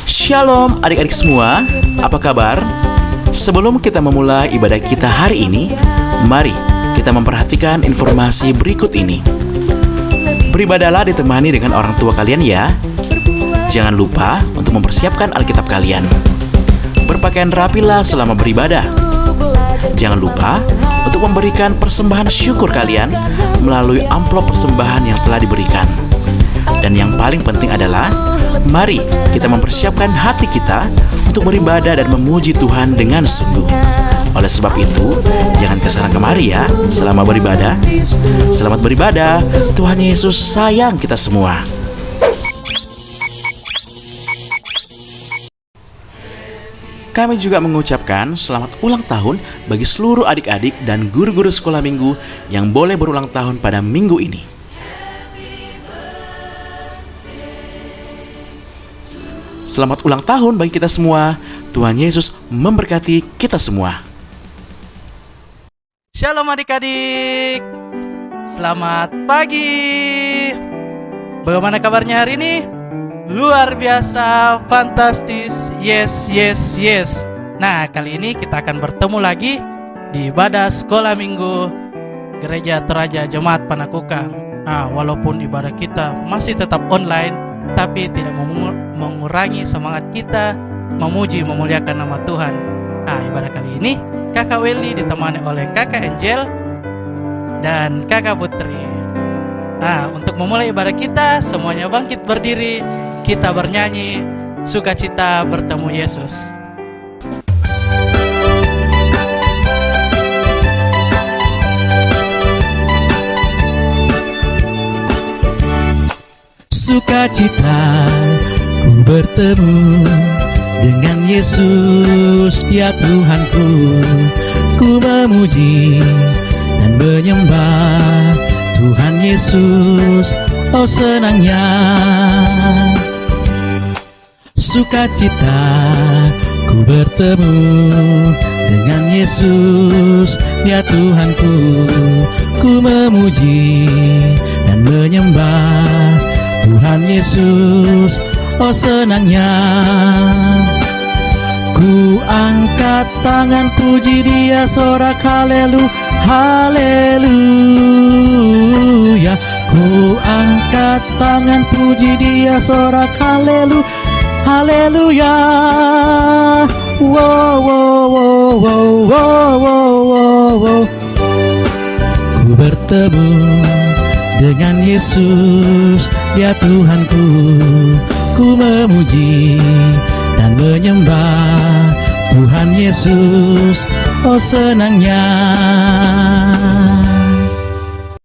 Shalom adik-adik semua, apa kabar? Sebelum kita memulai ibadah kita hari ini, mari kita memperhatikan informasi berikut ini. Beribadahlah ditemani dengan orang tua kalian ya. Jangan lupa untuk mempersiapkan Alkitab kalian. Berpakaian rapilah selama beribadah. Jangan lupa untuk memberikan persembahan syukur kalian melalui amplop persembahan yang telah diberikan. Dan yang paling penting adalah, mari kita mempersiapkan hati kita untuk beribadah dan memuji Tuhan dengan sungguh. Oleh sebab itu, jangan kesana kemari ya selama beribadah. Selamat beribadah, Tuhan Yesus sayang kita semua. Kami juga mengucapkan selamat ulang tahun bagi seluruh adik-adik dan guru-guru sekolah minggu yang boleh berulang tahun pada minggu ini. Selamat ulang tahun bagi kita semua. Tuhan Yesus memberkati kita semua. Shalom adik-adik. Selamat pagi. Bagaimana kabarnya hari ini? Luar biasa, fantastis. Yes, yes, yes. Nah, kali ini kita akan bertemu lagi di ibadah sekolah minggu Gereja Toraja Jemaat Panakukang. Nah, walaupun ibadah kita masih tetap online, tapi tidak mengurangi semangat kita memuji memuliakan nama Tuhan. Nah, ibadah kali ini Kakak Welly ditemani oleh Kakak Angel dan Kakak Putri. Nah, untuk memulai ibadah kita, semuanya bangkit berdiri, kita bernyanyi sukacita bertemu Yesus. Sukacita ku bertemu dengan Yesus, Dia Tuhanku. Ku memuji dan menyembah Tuhan Yesus, oh senangnya. Sukacita ku bertemu dengan Yesus, Dia Tuhanku. Ku memuji dan menyembah Tuhan Yesus, oh senangnya. Ku angkat tangan puji Dia, sorak haleluya, haleluya. Ku angkat tangan puji Dia, sorak haleluya, haleluya. Wow, wow, wow, wow, wow, wow, wow. Ku bertemu dengan Yesus, Dia Tuhanku. Ku memuji dan menyembah Tuhan Yesus, oh senangnya.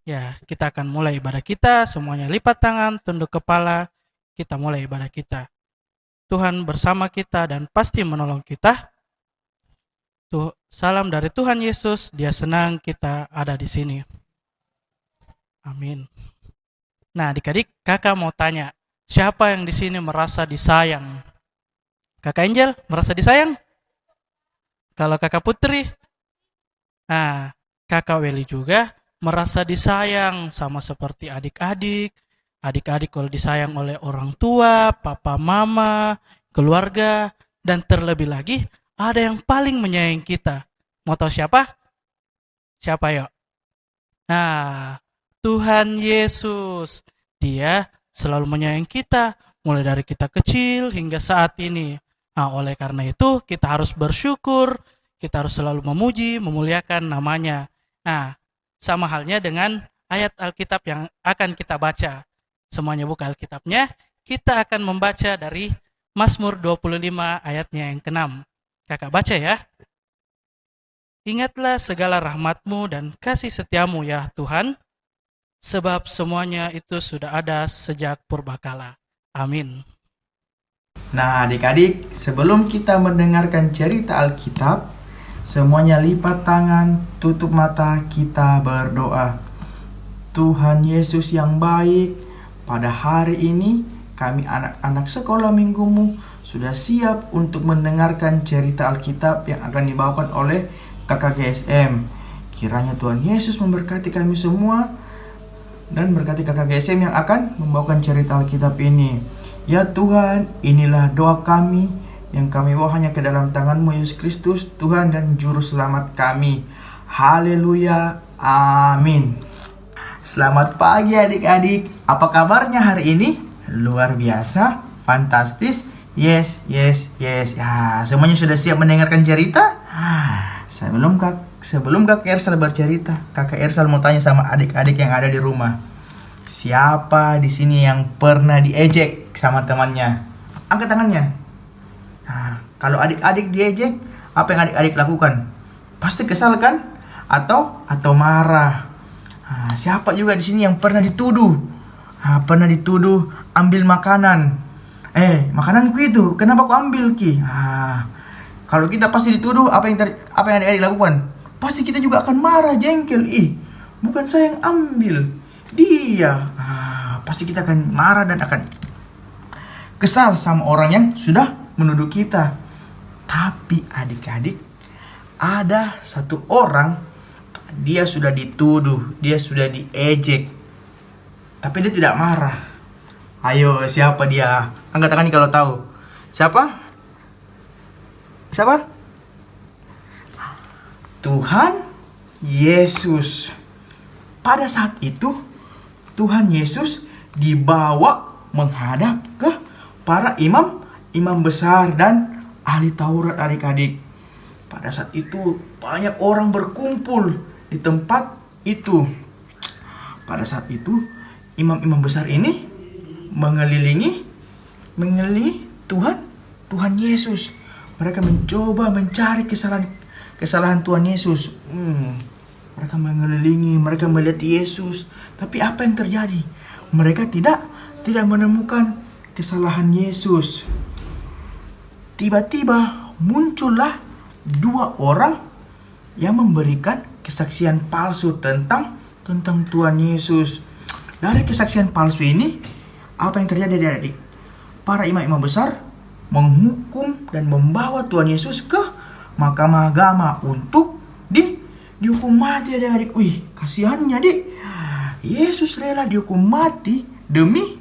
Ya, kita akan mulai ibadah kita. Semuanya lipat tangan, tunduk kepala. Kita mulai ibadah kita. Tuhan bersama kita dan pasti menolong kita. Salam dari Tuhan Yesus. Dia senang kita ada di sini. Amin. Nah, adik-adik, kakak mau tanya, siapa yang di sini merasa disayang? Kakak Angel merasa disayang? Kalau kakak Putri? Nah, kakak Welly juga merasa disayang, sama seperti adik-adik. Adik-adik kalau disayang oleh orang tua, papa, mama, keluarga, dan terlebih lagi ada yang paling menyayangi kita. Mau tahu siapa? Siapa yuk? Nah, Tuhan Yesus. Dia selalu menyayangi kita, mulai dari kita kecil hingga saat ini. Nah, oleh karena itu kita harus bersyukur, kita harus selalu memuji, memuliakan namanya. Nah, sama halnya dengan ayat Alkitab yang akan kita baca. Semuanya buka Alkitabnya, kita akan membaca dari Mazmur 25 ayatnya yang ke-6. Kakak baca ya. Ingatlah segala rahmat-Mu dan kasih setiamu ya Tuhan, sebab semuanya itu sudah ada sejak purbakala. Amin. Nah adik-adik, sebelum kita mendengarkan cerita Alkitab, semuanya lipat tangan, tutup mata, kita berdoa. Tuhan Yesus yang baik, pada hari ini kami anak-anak sekolah minggumu sudah siap untuk mendengarkan cerita Alkitab yang akan dibawakan oleh kakak GSM. Kiranya Tuhan Yesus memberkati kami semua dan berkati kakak GSM yang akan membawakan cerita Alkitab ini. Ya Tuhan, inilah doa kami yang kami bawa hanya ke dalam tangan-Mu Yesus Kristus, Tuhan dan Juru Selamat kami. Haleluya, amin. Selamat pagi adik-adik, apa kabarnya hari ini? Luar biasa, fantastis, yes. Ya, semuanya sudah siap mendengarkan cerita? Sebelum Kakak Ersal bercerita, Kakak Ersal mau tanya sama adik-adik yang ada di rumah. Siapa di sini yang pernah diejek sama temannya? Angkat tangannya. Nah, kalau adik-adik diejek, apa yang adik-adik lakukan? Pasti kesal kan? Atau marah. Nah, siapa juga di sini yang pernah dituduh? Pernah dituduh ambil makanan. Makananku itu, kenapa kau ambil Ki? Kalau kita pasti dituduh, apa yang adik-adik lakukan? Pasti kita juga akan marah, jengkel. Bukan saya yang ambil, dia. Pasti kita akan marah dan akan kesal sama orang yang sudah menuduh kita. Tapi adik-adik, ada satu orang, dia sudah dituduh, dia sudah diejek, tapi dia tidak marah. Ayo, siapa dia? Angkat tangan kalau tahu. Siapa? Tuhan Yesus. Pada saat itu Tuhan Yesus dibawa menghadap ke para imam besar dan ahli Taurat adik-adik. Pada saat itu banyak orang berkumpul di tempat itu. Pada saat itu imam besar ini mengelilingi Tuhan Yesus. Mereka mencoba mencari kesalahan Tuhan Yesus. Mereka mengelilingi, mereka melihat Yesus. Tapi apa yang terjadi? Mereka tidak menemukan kesalahan Yesus. Tiba-tiba muncullah dua orang yang memberikan kesaksian palsu tentang Tuhan Yesus. Dari kesaksian palsu ini, apa yang terjadi adik-adik? Para imam besar menghukum dan membawa Tuhan Yesus ke mahkamah agama untuk dihukum mati adik-adik. Kasihannya dik. Yesus rela dihukum mati demi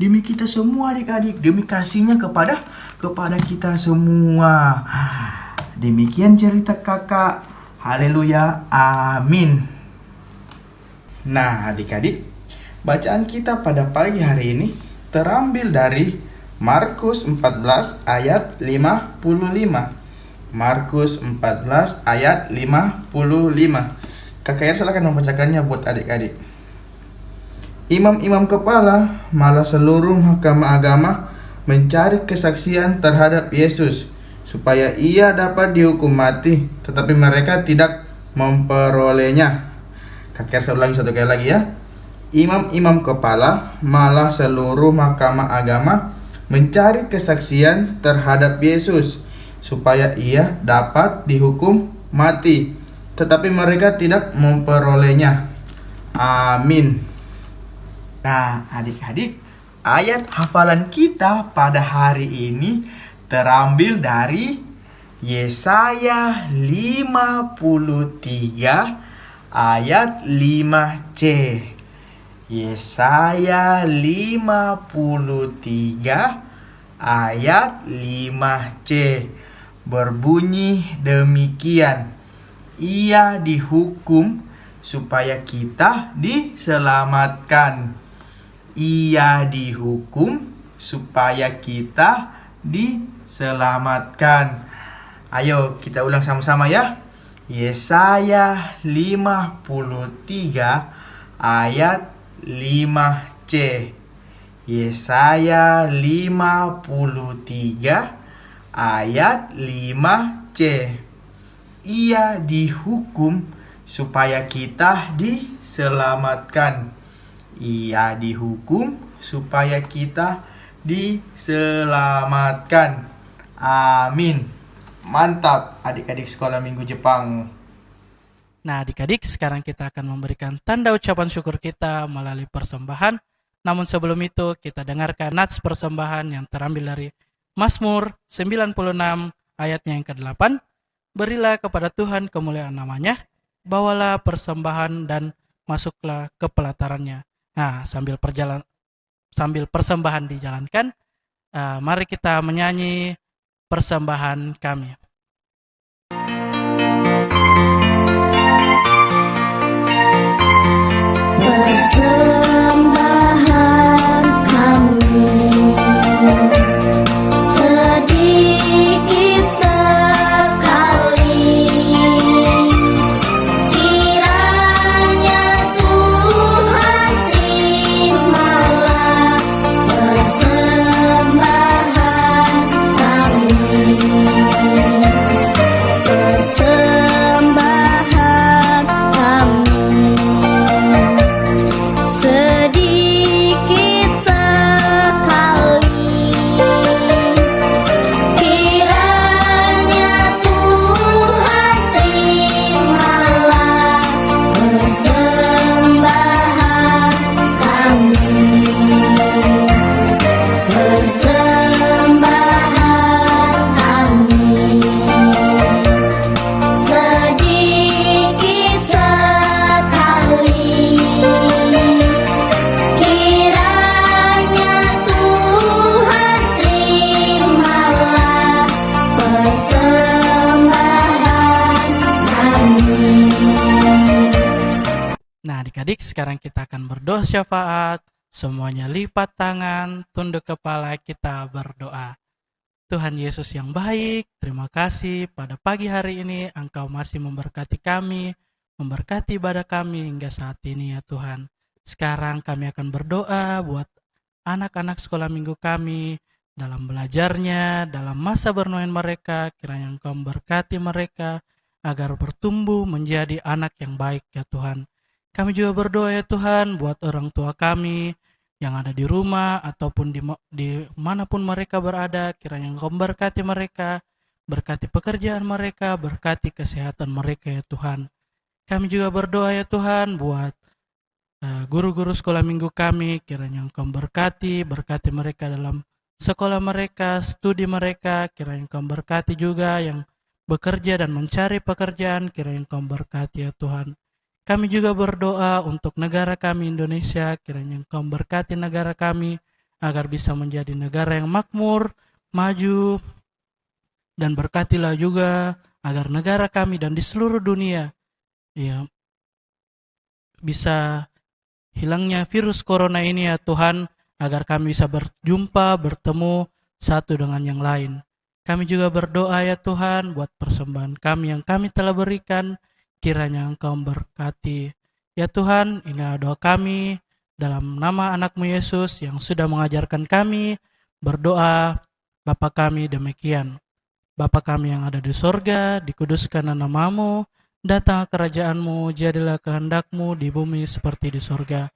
kita semua adik-adik, demi kasihnya kepada kita semua. Demikian cerita kakak. Haleluya, amin. Nah adik-adik, bacaan kita pada pagi hari ini terambil dari Markus 14 ayat 55. Markus 14 ayat 55. Kakak Ersal akan membacakannya buat adik-adik. Imam-imam kepala malah seluruh mahkamah agama mencari kesaksian terhadap Yesus supaya ia dapat dihukum mati, tetapi mereka tidak memperolehnya. Kakak Ersal ulangi satu kali lagi ya. Imam-imam kepala malah seluruh mahkamah agama mencari kesaksian terhadap Yesus supaya ia dapat dihukum mati, tetapi mereka tidak memperolehnya. Amin. Nah, adik-adik, ayat hafalan kita pada hari ini terambil dari Yesaya 53 ayat 5C. Yesaya 53 ayat 5C berbunyi demikian. Ia dihukum supaya kita diselamatkan. Ia dihukum supaya kita diselamatkan. Ayo kita ulang sama-sama ya. Yesaya 53 ayat 5C. Yesaya 53 ayat 5C. Ia dihukum supaya kita diselamatkan. Ia dihukum supaya kita diselamatkan. Amin. Mantap adik-adik sekolah minggu Jepang. Nah adik-adik, sekarang kita akan memberikan tanda ucapan syukur kita melalui persembahan. Namun sebelum itu kita dengarkan nats persembahan yang terambil dari Mazmur 96 ayatnya yang ke-8. Berilah kepada Tuhan kemuliaan namanya, bawalah persembahan dan masuklah ke pelatarannya. Nah, sambil persembahan dijalankan, mari kita menyanyi persembahan kami. Persembahan kami sedikit sekali, kiranya Tuhan terimalah persembahan kami. Persembahan kami sedikit sekali, kiranya Tuhan terimalah persembahan kami. Persembahan kami sedikit sekali, kiranya Tuhan terimalah persembahan kami. Nah, adik-adik, sekarang kita akan berdoa syafaat. Semuanya lipat tangan, tunduk kepala, kita berdoa. Tuhan Yesus yang baik, terima kasih pada pagi hari ini Engkau masih memberkati kami, memberkati ibadah kami hingga saat ini ya Tuhan. Sekarang kami akan berdoa buat anak-anak sekolah minggu kami dalam belajarnya, dalam masa bermain mereka, kiranya Engkau memberkati mereka agar bertumbuh menjadi anak yang baik ya Tuhan. Kami juga berdoa ya Tuhan buat orang tua kami yang ada di rumah ataupun di manapun mereka berada, kiranya Engkau memberkati mereka, berkati pekerjaan mereka, berkati kesehatan mereka ya Tuhan. Kami juga berdoa ya Tuhan buat guru-guru sekolah minggu kami, kiranya Engkau berkati mereka dalam sekolah mereka, studi mereka, kiranya Engkau berkati juga yang bekerja dan mencari pekerjaan, kiranya Engkau berkati ya Tuhan. Kami juga berdoa untuk negara kami Indonesia, kiranya Engkau berkati negara kami agar bisa menjadi negara yang makmur, maju, dan berkatilah juga agar negara kami dan di seluruh dunia ya bisa hilangnya virus corona ini ya Tuhan, agar kami bisa berjumpa, bertemu satu dengan yang lain. Kami juga berdoa ya Tuhan buat persembahan kami yang kami telah berikan, kiranya Engkau memberkati. Ya Tuhan, inilah doa kami dalam nama anak-Mu Yesus yang sudah mengajarkan kami berdoa. Bapa kami demikian. Bapa kami yang ada di sorga, dikuduskanlah nama-Mu, datang kerajaan-Mu, jadilah kehendak-Mu di bumi seperti di sorga.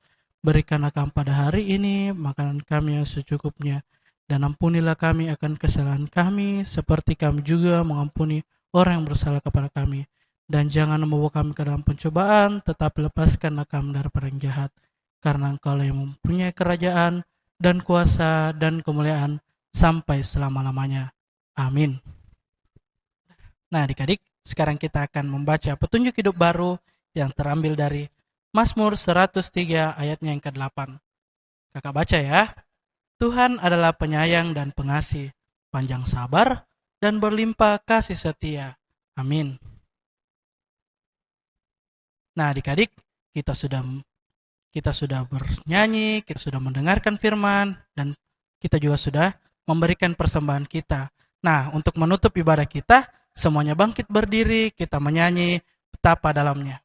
Berikanlah kami pada hari ini makanan kami yang secukupnya, dan ampunilah kami akan kesalahan kami, seperti kami juga mengampuni orang yang bersalah kepada kami. Dan jangan membawa kami ke dalam pencobaan, tetapi lepaskanlah kami daripada yang jahat. Karena Engkau yang mempunyai kerajaan dan kuasa dan kemuliaan sampai selama-lamanya. Amin. Nah adik-adik, sekarang kita akan membaca petunjuk hidup baru yang terambil dari Mazmur 103 ayatnya yang ke-8. Kakak baca ya. Tuhan adalah penyayang dan pengasih, panjang sabar dan berlimpah kasih setia. Amin. Nah adik-adik, kita sudah bernyanyi, kita sudah mendengarkan firman, dan kita juga sudah memberikan persembahan kita. Nah, untuk menutup ibadah kita, semuanya bangkit berdiri, kita menyanyi betapa dalamnya.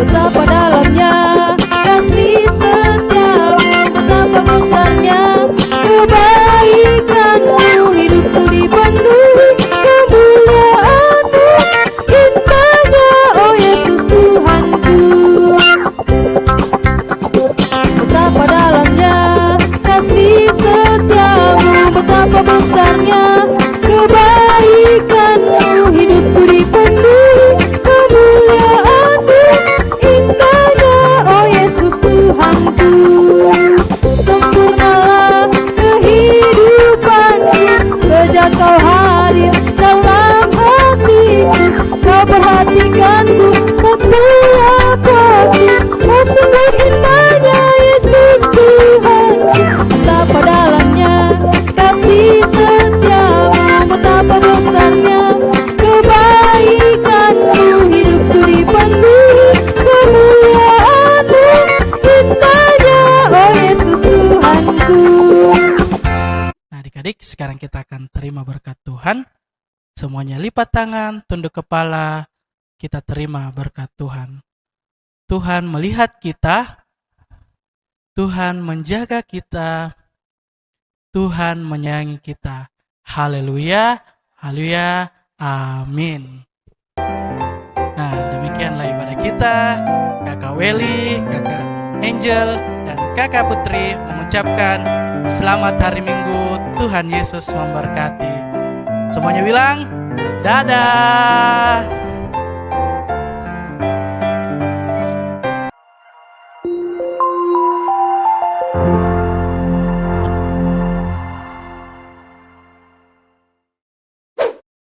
Betapa dalamnya kasih setiamu, betapa besarnya kebaikanmu, hidupku dipenuhi kemuliaanmu, indahnya oh Yesus Tuhanku. Betapa dalamnya kasih setiamu, betapa besarnya kebaikanmu, hidupku dipenuhi kemuliaan. sekarang kita akan terima berkat Tuhan. Semuanya lipat tangan, tunduk kepala, kita terima berkat Tuhan. Tuhan melihat kita, Tuhan menjaga kita, Tuhan menyayangi kita. Haleluya, haleluya, amin. Nah, demikianlah ibadah kita. Kakak Welly, Kakak Angel, dan Kakak Putri mengucapkan selamat hari Minggu. Tuhan Yesus memberkati. Semuanya bilang, dadah.